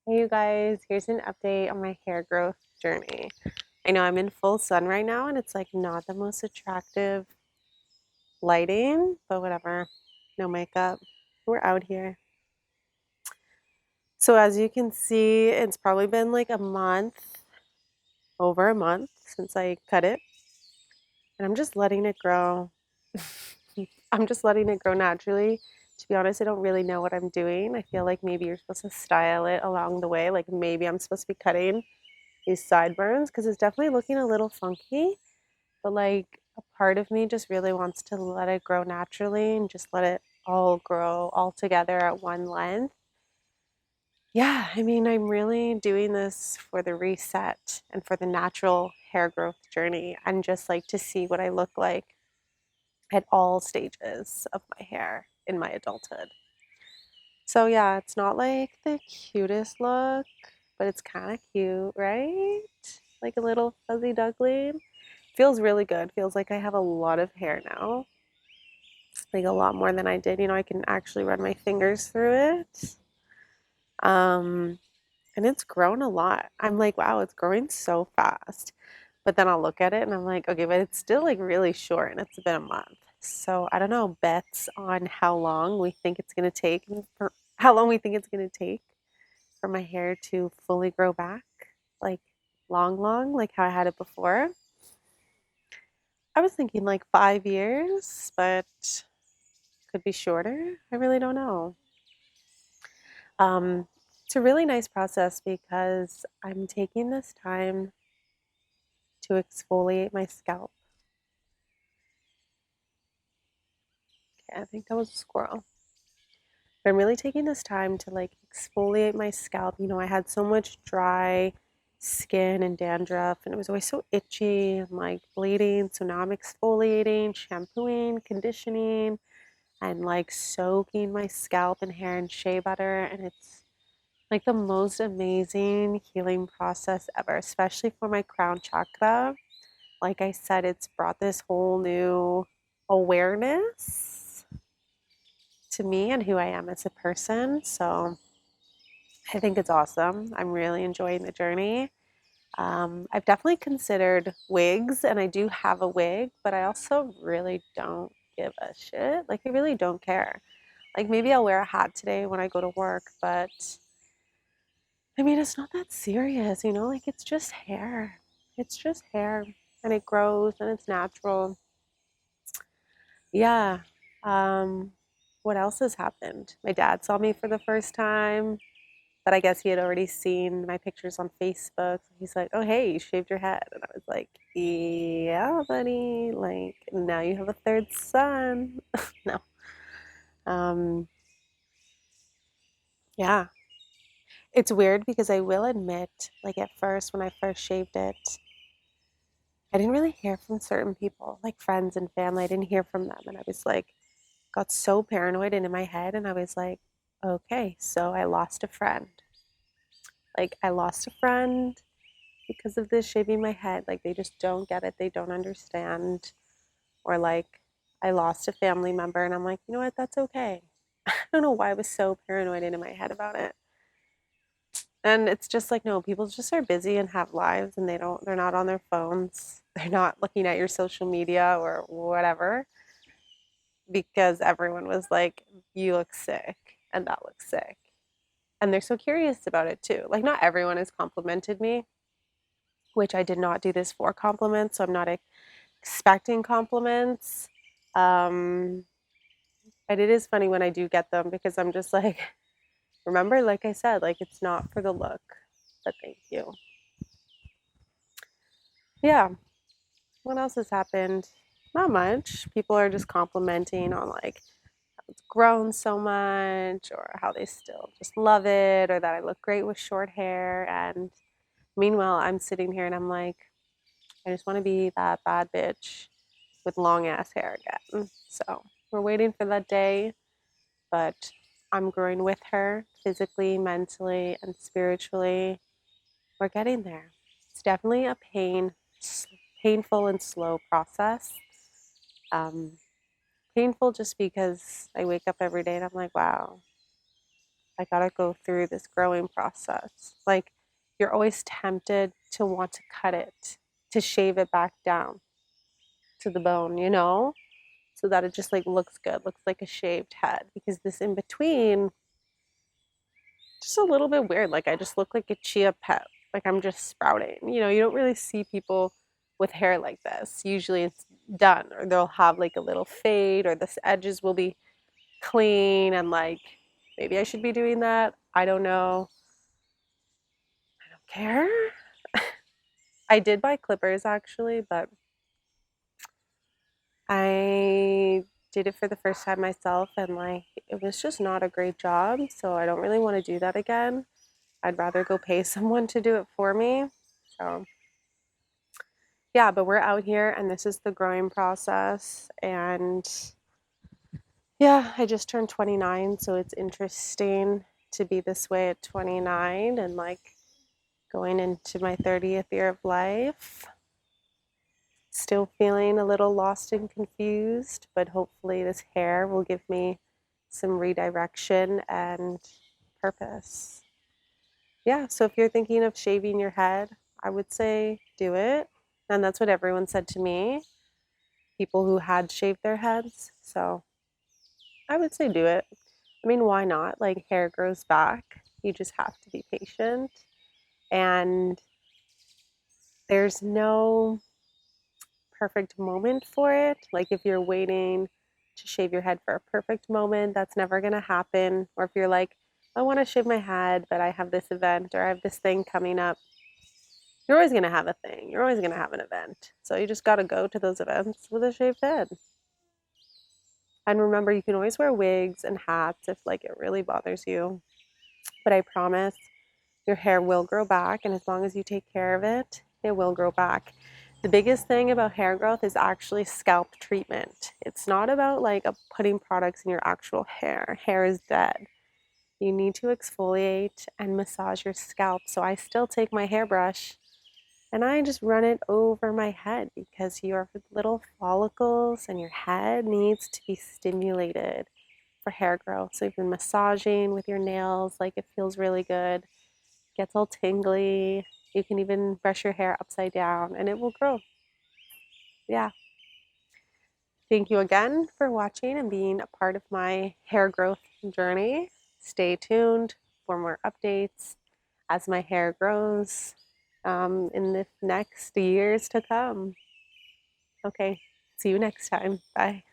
Hey you guys, here's an update on my hair growth journey. I know I'm in full sun right now and it's like not the most attractive lighting, but whatever. No makeup. We're out here. So as you can see, it's probably been like a month, over a month since I cut it, and I'm just letting it grow. I'm just letting it grow naturally. To be honest, I don't really know what I'm doing. I feel like maybe you're supposed to style it along the way. Like maybe I'm supposed to be cutting these sideburns because it's definitely looking a little funky, but like a part of me just really wants to let it grow naturally and just let it all grow all together at one length. Yeah, I mean, I'm really doing this for the reset and for the natural hair growth journey and just like to see what I look like at all stages of my hair in my adulthood. So yeah, it's not like the cutest look, but it's kind of cute, right? Like a little fuzzy duckling. Feels really good. Feels like I have a lot of hair now. Like a lot more than I did. I can actually run my fingers through it. Um, and it's grown a lot. I'm like, wow, it's growing so fast. But then I'll look at it and I'm like, okay, but it's still like really short and it's been a month. So I don't know, bets on how long we think it's gonna take for how long we think it's gonna take for my hair to fully grow back. Like long, like how I had it before. I was thinking like 5 years, but could be shorter. I really don't know. It's a really nice process because I'm taking this time to exfoliate my scalp. Okay, I think that was a squirrel. But I'm really taking this time to like exfoliate my scalp. I had so much dry skin and dandruff, and it was always so itchy and like bleeding. So now I'm exfoliating, shampooing, conditioning, and like soaking my scalp and hair in shea butter. And it's like the most amazing healing process ever, especially for my crown chakra. Like I said, it's brought this whole new awareness to me and who I am as a person. So I think it's awesome. I'm really enjoying the journey. I've definitely considered wigs, and I do have a wig, but I also really don't give a shit. Like, I really don't care. Like, maybe I'll wear a hat today when I go to work, but I mean, it's not that serious. Like it's just hair. It's just hair and it grows and it's natural. Yeah. Um, what else has happened? My dad saw me for the first time, but I guess he had already seen my pictures on Facebook. He's like, "Oh, hey, you shaved your head." And I was like, "Yeah, buddy. Like, now you have a third son." No. Um, yeah. It's weird because I will admit, like at first, when I first shaved it, I didn't really hear from certain people, like friends and family. I didn't hear from them. And I was like, got so paranoid and in my head. And I was like, okay, so I lost a friend. Like, I lost a friend because of this shaving my head. Like, they just don't get it. They don't understand. Or like, I lost a family member. And I'm like, you know what? That's okay. I don't know why I was so paranoid and in my head about it. And it's just like, no, people just are busy and have lives and they're not on their phones. They're not looking at your social media or whatever because everyone was like, you look sick and that looks sick. And they're so curious about it too. Like, not everyone has complimented me, which I did not do this for compliments. So I'm not expecting compliments. Um, but it is funny when I do get them because I'm just like, remember, like I said, like it's not for the look, but thank you. Yeah. What else has happened? Not much. People are just complimenting on like how it's grown so much or how they still just love it or that I look great with short hair. And meanwhile, I'm sitting here and I'm like, I just want to be that bad bitch with long ass hair again. So we're waiting for that day, but I'm growing with her physically, mentally, and spiritually. We're getting there. It's definitely a painful and slow process. Um, Painful just because I wake up every day and I'm like, wow, I gotta go through this growing process. Like, you're always tempted to want to cut it, to shave it back down to the bone, so that it just like looks good, looks like a shaved head. Because this in between, just a little bit weird. Like, I just look like a chia pet. Like, I'm just sprouting. You don't really see people with hair like this. Usually it's done, or they'll have like a little fade, or the edges will be clean. And like, maybe I should be doing that. I don't know. I don't care. I did buy clippers actually, but I did it for the first time myself, and like, it was just not a great job. So I don't really want to do that again. I'd rather go pay someone to do it for me. So yeah, but we're out here and this is the growing process. And yeah, I just turned 29, so it's interesting to be this way at 29 and like going into my 30th year of life. Still feeling a little lost and confused, but hopefully this hair will give me some redirection and purpose. Yeah, so if you're thinking of shaving your head, I would say do it. And that's what everyone said to me, people who had shaved their heads. So I would say do it. I mean, why not? Like, hair grows back. You just have to be patient. And there's no perfect moment for it. Like, if you're waiting to shave your head for a perfect moment, that's never going to happen. Or if you're like, I want to shave my head, but I have this event or I have this thing coming up, you're always going to have a thing. You're always going to have an event. So you just got to go to those events with a shaved head. And remember, you can always wear wigs and hats if like it really bothers you. But I promise your hair will grow back, and as long as you take care of it, it will grow back. The biggest thing about hair growth is actually scalp treatment. It's not about like putting products in your actual hair. Hair is dead. You need to exfoliate and massage your scalp. So I still take my hairbrush and I just run it over my head because your little follicles and your head needs to be stimulated for hair growth. So you've been massaging with your nails, like it feels really good, gets all tingly. You can even brush your hair upside down and it will grow. Yeah. Thank you again for watching and being a part of my hair growth journey. Stay tuned for more updates as my hair grows in the next years to come. Okay, see you next time. Bye.